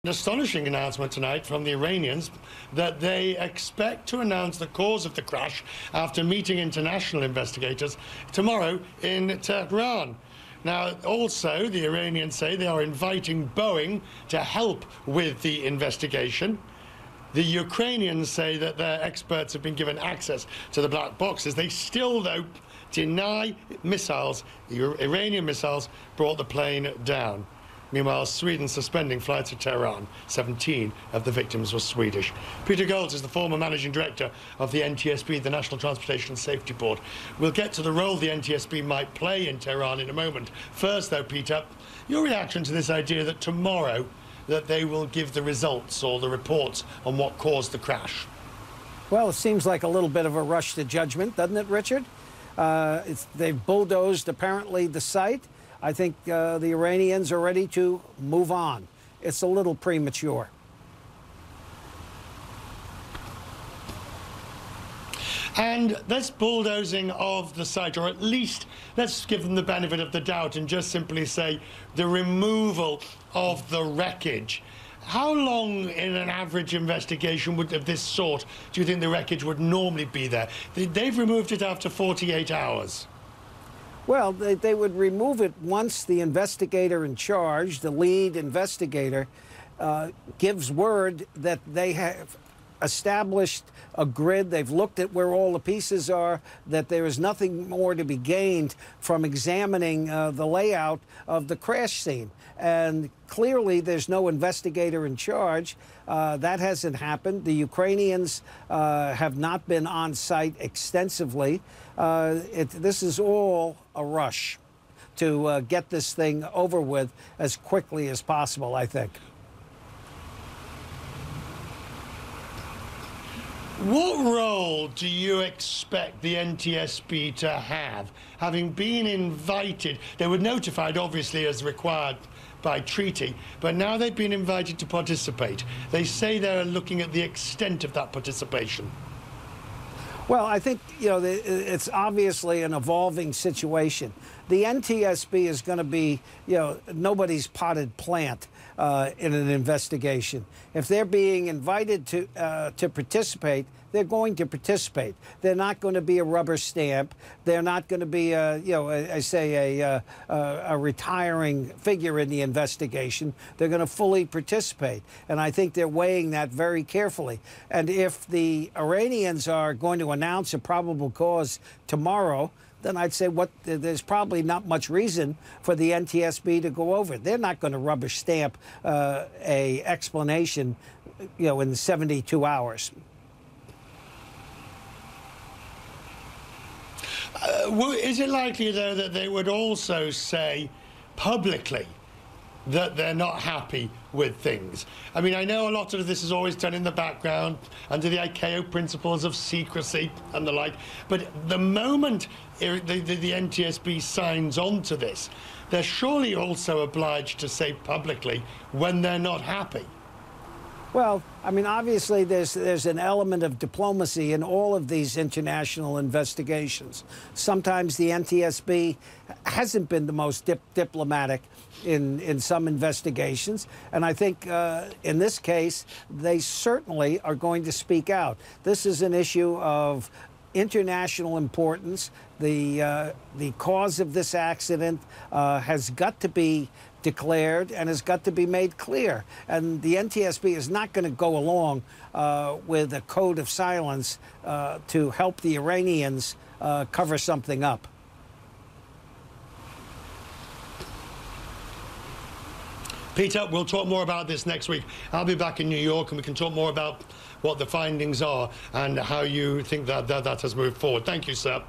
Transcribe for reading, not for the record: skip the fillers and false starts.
Astonishing announcement tonight from the Iranians that they expect to announce the cause of the crash after meeting international investigators tomorrow in Tehran. Now, also, the Iranians say they are inviting Boeing to help with the investigation. The Ukrainians say that their experts have been given access to the black boxes. They still, though, deny missiles. The Iranian missiles brought the plane down. Meanwhile, Sweden suspending flights to Tehran. 17 of the victims were Swedish. Peter Goltz is the former managing director of the NTSB, the National Transportation Safety Board. We'll get to the role the NTSB might play in Tehran in a moment. First, though, Peter, your reaction to this idea that tomorrow that they will give the results or the reports on what caused the crash? Well, it seems like a little bit of a rush to judgment, doesn't it, Richard? They've bulldozed, apparently, the site. I think the Iranians are ready to move on. It's a little premature. And this bulldozing of the site, or at least let's give them the benefit of the doubt and just simply say the removal of the wreckage. How long in an average investigation of this sort do you think the wreckage would normally be there? They've removed it after 48 hours. Well, they would remove it once the investigator in charge, the lead investigator, gives word that they have established a grid, they've looked at where all the pieces are, that there is nothing more to be gained from examining the layout of the crash scene. And clearly there's no investigator in charge. That hasn't happened. The Ukrainians have not been on site extensively. This is all a rush to get this thing over with as quickly as possible, I think. What role do you expect the NTSB to have? Having been invited, they were notified, obviously, as required by treaty, but now they've been invited to participate. They say they're looking at the extent of that participation. Well, I think, you know, it's obviously an evolving situation. The NTSB is going to be, you know, nobody's potted plant in an investigation. If they're being invited to participate, they're going to participate. They're not going to be a rubber stamp. They're not going to be, you know, I say a retiring figure in the investigation. They're going to fully participate, and I think they're weighing that very carefully. And if the Iranians are going to announce a probable cause tomorrow, then I'd say there's probably not much reason for the NTSB to go over it. They're not going to rubber stamp a explanation, you know, in 72 hours. Is it likely, though, that they would also say publicly that they're not happy with things? I mean, I know a lot of this is always done in the background under the ICAO principles of secrecy and the like, but the moment the NTSB signs on to this, they're surely also obliged to say publicly when they're not happy. Well, I mean, obviously there's an element of diplomacy in all of these international investigations. Sometimes the NTSB hasn't been the most diplomatic in some investigations, and I think in this case they certainly are going to speak out. This is an issue of international importance. The cause of this accident has got to be declared and has got to be made clear. And the NTSB is not going to go along with a code of silence to help the Iranians cover something up. Peter, we'll talk more about this next week. I'll be back in New York and we can talk more about what the findings are and how you think that has moved forward. Thank you, sir.